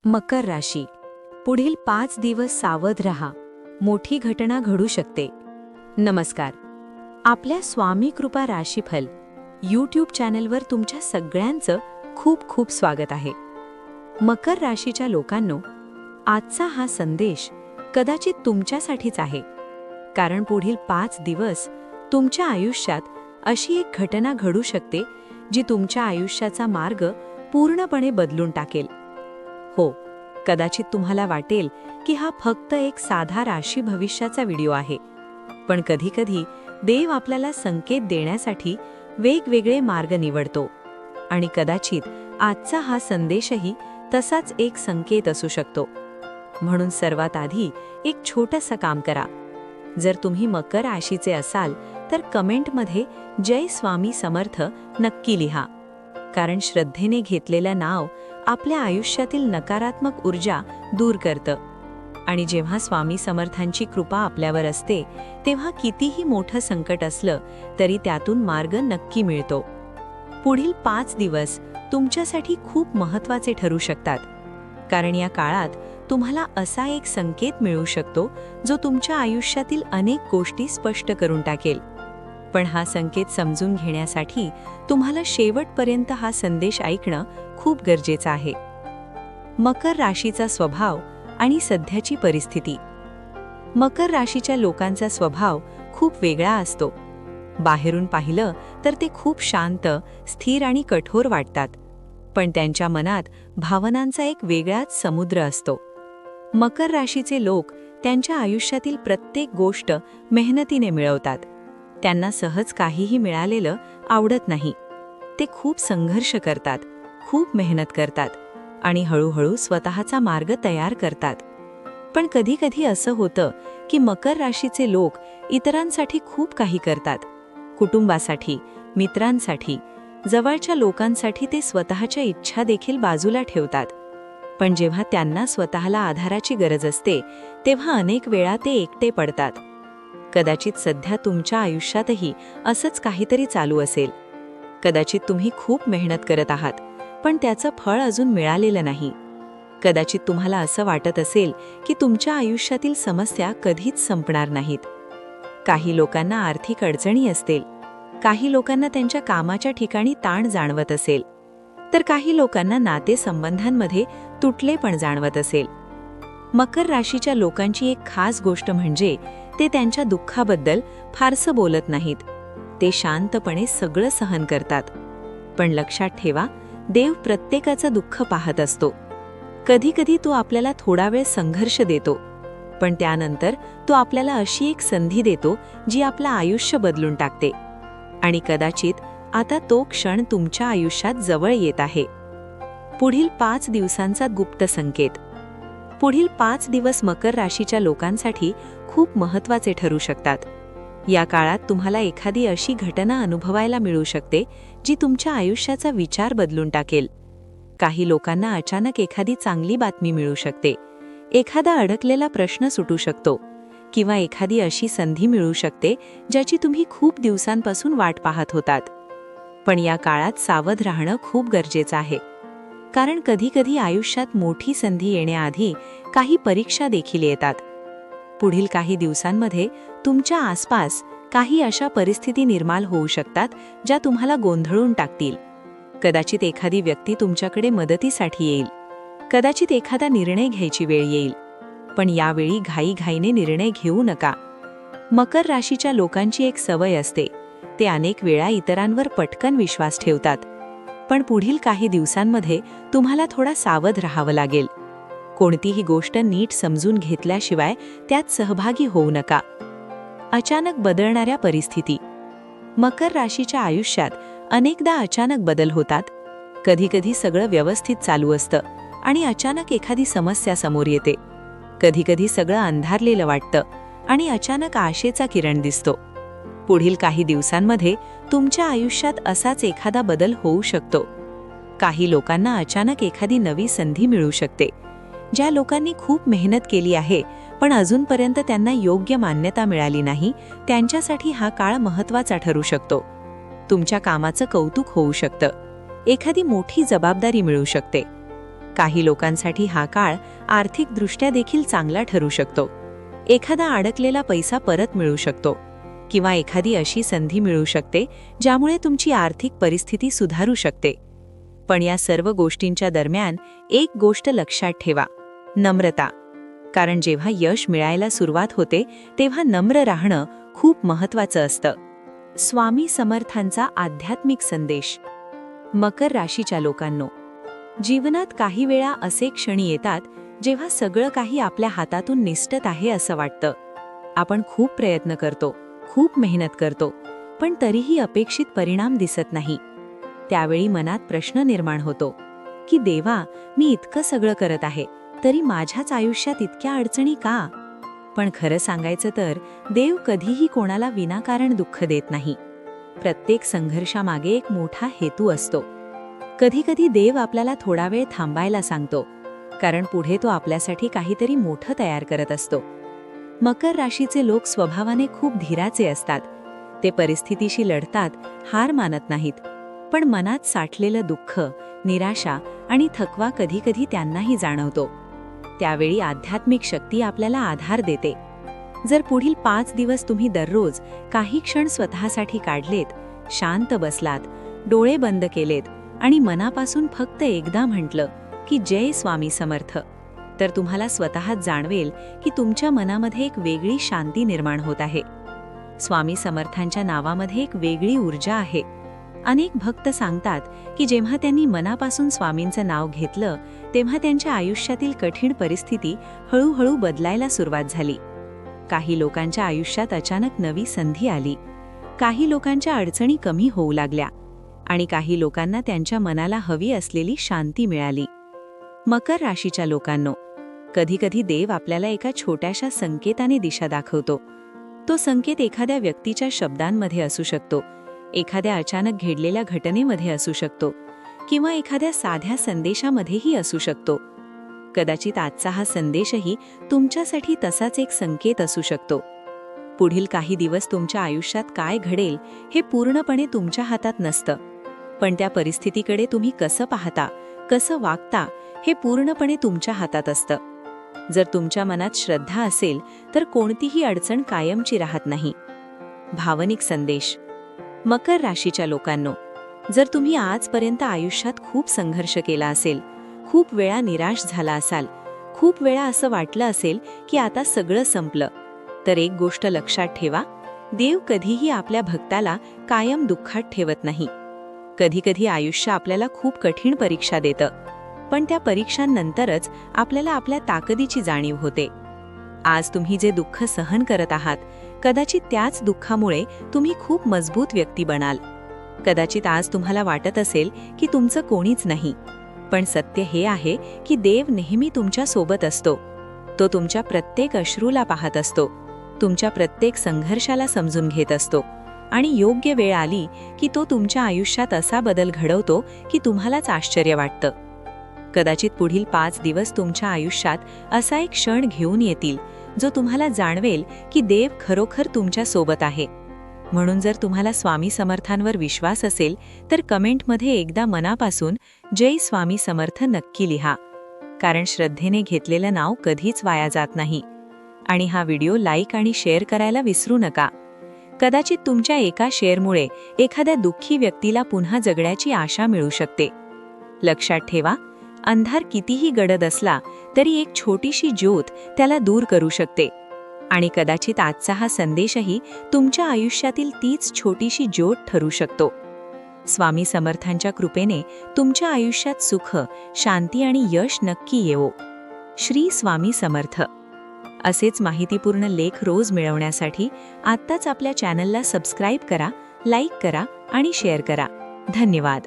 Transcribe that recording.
मकर राशी. पुढील 5 दिवस सावध रहा. मोठी घटना घडू शकते. नमस्कार. आपल्या स्वामी कृपा राशीफल YouTube चॅनलवर तुमच्या सगळ्यांचं खूप खूप स्वागत आहे. मकर राशीच्या लोकांनो, आजचा हा संदेश कदाचित तुमच्यासाठीच आहे. कारण पुढील 5 दिवस तुमच्या आयुष्यात अशी एक घटना घडू शकते जी तुमच्या आयुष्याचा मार्ग पूर्णपणे बदलून टाकेल. हो, कदाचित तुम्हाला वाटेल की हा फक्त एक साधा राशी भविष्याचा व्हिडिओ आहे. पण कधी-कधी देव आपल्याला संकेत देण्यासाठी वेगवेगळे मार्ग निवडतो. आणि कदाचित आजचा हा संदेशही तसाच एक संकेत असू शकतो. म्हणून सर्वात आधी एक छोटंसं काम करा. जर तुम्ही मकर राशीचे असाल तर कमेंटमध्ये जय स्वामी समर्थ नक्की लिहा. कारण श्रद्धेने घेतलेलं नाव आपल्या आयुष्यातील नकारात्मक ऊर्जा दूर करतं. आणि जेव्हा स्वामी समर्थांची कृपा आपल्यावर असते तेव्हा कितीही मोठं संकट असलं तरी त्यातून मार्ग नक्की मिळतो. पुढील 5 दिवस तुमच्यासाठी खूप महत्त्वाचे ठरू शकतात. कारण या काळात तुम्हाला असा एक संकेत मिळू शकतो जो तुमच्या आयुष्यातील अनेक गोष्टी स्पष्ट करून टाकेल. पण हा संकेत समजून घेण्यासाठी तुम्हाला शेवटपर्यंत हा संदेश ऐकणं खूप गरजेचं आहे. मकर राशीचा स्वभाव आणि सध्याची परिस्थिती. मकर राशीच्या लोकांचा स्वभाव खूप वेगळा असतो. बाहेरून पाहिलं तर ते खूप शांत, स्थिर आणि कठोर वाटतात. पण त्यांच्या मनात भावनांचा एक वेगळाच समुद्र असतो. मकर राशीचे लोक त्यांच्या आयुष्यातील प्रत्येक गोष्ट मेहनतीने मिळवतात. त्यांना सहज काहीही मिळालेलं आवडत नाही. ते खूप संघर्ष करतात, खूप मेहनत करतात आणि हळूहळू स्वतःचा मार्ग तयार करतात. पण कधी-कधी असं होतं की मकर राशीचे लोक इतरांसाठी खूप काही करतात. कुटुंबासाठी, मित्रांसाठी, जवळच्या लोकांसाठी ते स्वतःच्या इच्छा देखील बाजूला ठेवतात. पण जेव्हा त्यांना स्वतःला आधाराची गरज असते तेव्हा अनेक वेळा ते एकटे पडतात. कदाचित सध्या तुमच्या आयुष्यातही असंच काहीतरी चालू असेल. कदाचित तुम्ही खूप मेहनत करत आहात पण त्याचं फळ अजून मिळालेलं नाही. कदाचित तुम्हाला असं वाटत असेल की तुमच्या आयुष्यातील समस्या कधीच संपणार नाहीत. काही लोकांना आर्थिक अडचणी असतील, काही लोकांना त्यांच्या कामाच्या ठिकाणी ताण जाणवत असेल, तर काही लोकांना नातेसंबंधांमध्ये तुटलेपण जाणवत असेल. मकर राशीच्या लोकांची एक खास गोष्ट म्हणजे ते त्यांच्या दुःखाबद्दल फारसं बोलत नाहीत. ते शांतपणे सगळं सहन करतात. पण लक्षात ठेवा, देव प्रत्येकाचं दुःख पाहत असतो. कधी-कधी तो आपल्याला थोडा वेळ संघर्ष देतो, पण त्यानंतर तो आपल्याला अशी एक संधी देतो जी आपलं आयुष्य बदलून टाकते. आणि कदाचित आता तो क्षण तुमच्या आयुष्यात जवळ येत आहे. पुढील 5 दिवसांचा गुप्त संकेत. पुढील 5 दिवस मकर राशीच्या लोकांसाठी खूप महत्त्वाचे ठरू शकतात. या काळात तुम्हाला एखादी अशी घटना अनुभवायला मिळू शकते जी तुमच्या आयुष्याचा विचार बदलून टाकेल. काही लोकांना अचानक एखादी चांगली बातमी मिळू शकते, एखादा अडकलेला प्रश्न सुटू शकतो किंवा एखादी अशी संधी मिळू शकते ज्याची तुम्ही खूप दिवसांपासून वाट पाहत होतात. पण या काळात सावध राहणं खूप गरजेचं आहे. कारण कधी-कधी आयुष्यात मोठी संधी येण्याआधी काही परीक्षा देखील येतात. पुढील काही दिवसांमध्ये तुमच्या आसपास काही अशा परिस्थिती निर्माण होऊ शकतात ज्या तुम्हाला गोंधळून टाकतील. कदाचित एखादी व्यक्ती तुमच्याकडे मदतीसाठी येईल, कदाचित एखादा निर्णय घ्यायची वेळ येईल. पण यावेळी घाईघाईने निर्णय घेऊ नका. मकर राशीच्या लोकांची एक सवय असते, ते अनेक वेळा इतरांवर पटकन विश्वास ठेवतात. पण पुढील काही दिवसांमध्ये तुम्हाला थोडा सावध राहावं लागेल. कोणतीही गोष्ट नीट समजून घेतल्याशिवाय त्यात सहभागी होऊ नका. अचानक बदलणाऱ्या परिस्थिती. मकर राशीच्या आयुष्यात अनेकदा अचानक बदल होतात. कधीकधी सगळं व्यवस्थित चालू असतं आणि अचानक एखादी समस्या समोर येते. कधीकधी सगळं अंधारलेलं वाटतं आणि अचानक आशेचा किरण दिसतो. पुढील काही दिवसांमध्ये तुमच्या आयुष्यात असाच एखादा बदल होऊ शकतो. काही लोकांना अचानक एखादी नवी संधी मिळू शकते. ज्या लोकांनी खूप मेहनत केली आहे पण अजूनपर्यंत त्यांना योग्य मान्यता मिळाली नाही, त्यांच्यासाठी हा काळ महत्त्वाचा ठरू शकतो. तुमच्या कामाचं कौतुक होऊ शकतं, एखादी मोठी जबाबदारी मिळू शकते. काही लोकांसाठी हा काळ आर्थिकदृष्ट्या देखील चांगला ठरू शकतो. एखादा अडकलेला पैसा परत मिळू शकतो किंवा एखादी अशी संधी मिळू शकते ज्यामुळे तुमची आर्थिक परिस्थिती सुधारू शकते. पण या सर्व गोष्टींच्या दरम्यान एक गोष्ट लक्षात ठेवा: नम्रता. कारण जेव्हा यश मिळायला सुरुवात होते तेव्हा नम्र राहणं खूप महत्त्वाचं असतं. स्वामी समर्थांचा आध्यात्मिक संदेश. मकर राशीच्या लोकांनो, जीवनात काही वेळा असे क्षणी येतात जेव्हा सगळं काही आपल्या हातातून निसटत आहे असं वाटतं. आपण खूप प्रयत्न करतो, खूप मेहनत करतो, पण तरीही अपेक्षित परिणाम दिसत नाही. त्यावेळी मनात प्रश्न निर्माण होतो की देवा, मी इतकं सगळं करत आहे तरी माझ्याच आयुष्यात इतक्या अडचणी का? पण खरं सांगायचं तर देव कधीही कोणाला विनाकारण दुःख देत नाही. प्रत्येक संघर्षामागे एक मोठा हेतू असतो. कधीकधी देव आपल्याला थोडा वेळ थांबायला सांगतो, कारण पुढे तो आपल्यासाठी काहीतरी मोठं तयार करत असतो. मकर राशीचे लोक स्वभावाने खूप धीराचे असतात. ते परिस्थितीशी लढतात, हार मानत नाहीत. पण मनात साठलेलं दुःख, निराशा आणि थकवा कधीकधी त्यांनाही जाणवतो. त्यावेळी आध्यात्मिक शक्ती आपल्याला आधार देते. जर पुढील 5 दिवस तुम्ही दररोज काही क्षण स्वतःसाठी काढलेत, शांत बसलात, डोळे बंद केलेत आणि मनापासून फक्त एकदा म्हटलं की जय स्वामी समर्थ, तर तुम्हाला स्वतःच जाणवेल की तुमच्या मनामध्ये एक वेगळी शांती निर्माण होत आहे. स्वामी समर्थांच्या नावामध्ये एक वेगळी ऊर्जा आहे. अनेक भक्त सांगतात की जेव्हा त्यांनी मनापासून स्वामींचं नाव घेतलं तेव्हा त्यांच्या आयुष्यातील कठीण परिस्थिती हळूहळू बदलायला सुरुवात झाली. काही लोकांच्या आयुष्यात अचानक नवी संधी आली, काही लोकांच्या अडचणी कमी होऊ लागल्या आणि काही लोकांना त्यांच्या मनाला हवी असलेली शांती मिळाली. मकर राशीच्या लोकांनो, कधीकधी देव आपल्याला एका छोट्याशा संकेताने दिशा दाखवतो. तो संकेत एखाद्या व्यक्तीच्या शब्दांमध्ये असू शकतो, एखाद्या अचानक घडलेल्या घटनेमध्ये असू शकतो किंवा एखाद्या साध्या संदेशामध्येही असू शकतो. कदाचित आजचा हा संदेशही तुमच्यासाठी तसाच एक संकेत असू शकतो. पुढील काही दिवस तुमच्या आयुष्यात काय घडेल हे पूर्णपणे तुमच्या हातात नसतं, पण त्या परिस्थितीकडे तुम्ही कसं पाहता, कसं वागता हे पूर्णपणे तुमच्या हातात असतं. जर तुमच्या मनात श्रद्धा असेल तर कोणतीही अडचण कायमची राहत नाही. भावनिक संदेश. मकर राशीच्या लोकांनो, जर तुम्ही आजपर्यंत आयुष्यात खूप संघर्ष केला असेल, खूप वेळा निराश झाला असाल, खूप वेळा असं वाटलं असेल की आता सगळं संपलं, तर एक गोष्ट लक्षात ठेवा: देव कधीही आपल्या भक्ताला कायम दुःखात ठेवत नाही. कधीकधी आयुष्य आपल्याला खूप कठीण परीक्षा देतं, पण त्या परीक्षांनंतरच आपल्याला आपल्या ताकदीची जाणीव होते. आज तुम्ही जे दुःख सहन करत आहात, कदाचित त्याच दुःखामुळे तुम्ही खूप मजबूत व्यक्ती बनाल. कदाचित आज तुम्हाला वाटत असेल की तुमचं कोणीच नाही, पण सत्य हे आहे की देव नेहमी तुमच्या सोबत असतो. तो तुमच्या प्रत्येक अश्रूला पाहत असतो, तुमच्या प्रत्येक संघर्षाला समजून घेत असतो आणि योग्य वेळ आली की तो तुमच्या आयुष्यात असा बदल घडवतो की तुम्हालाच आश्चर्य वाटतं. कदाचित पुढील 5 दिवस तुमच्या आयुष्यात असा एक क्षण घेऊन येतील जो तुम्हाला जाणवेल की देव खरोखर तुमच्या सोबत आहे. म्हणून जर तुम्हाला स्वामी समर्थांवर विश्वास असेल तर कमेंटमध्ये एकदा मनापासून जय स्वामी समर्थ नक्की लिहा, कारण श्रद्धेने घेतलेलं नाव कधीच वाया जात नाही. आणि हा व्हिडिओ लाईक आणि शेअर करायला विसरू नका. कदाचित तुमच्या एका शेअरमुळे एखाद्या दुःखी व्यक्तीला पुन्हा जगण्याची आशा मिळू शकते. लक्षात ठेवा, अंधार कितीही गडद असला तरी एक छोटीशी ज्योत त्याला दूर करू शकते. आणि कदाचित आजचा हा संदेशही तुमच्या आयुष्यातील तीच छोटीशी ज्योत ठरू शकतो. स्वामी समर्थांच्या कृपेने तुमच्या आयुष्यात सुख, शांती आणि यश नक्की येवो. श्री स्वामी समर्थ. असेच माहितीपूर्ण लेख रोज मिळवण्यासाठी आत्ताच आपल्या चॅनलला सबस्क्राईब करा, लाईक करा आणि शेअर करा. धन्यवाद.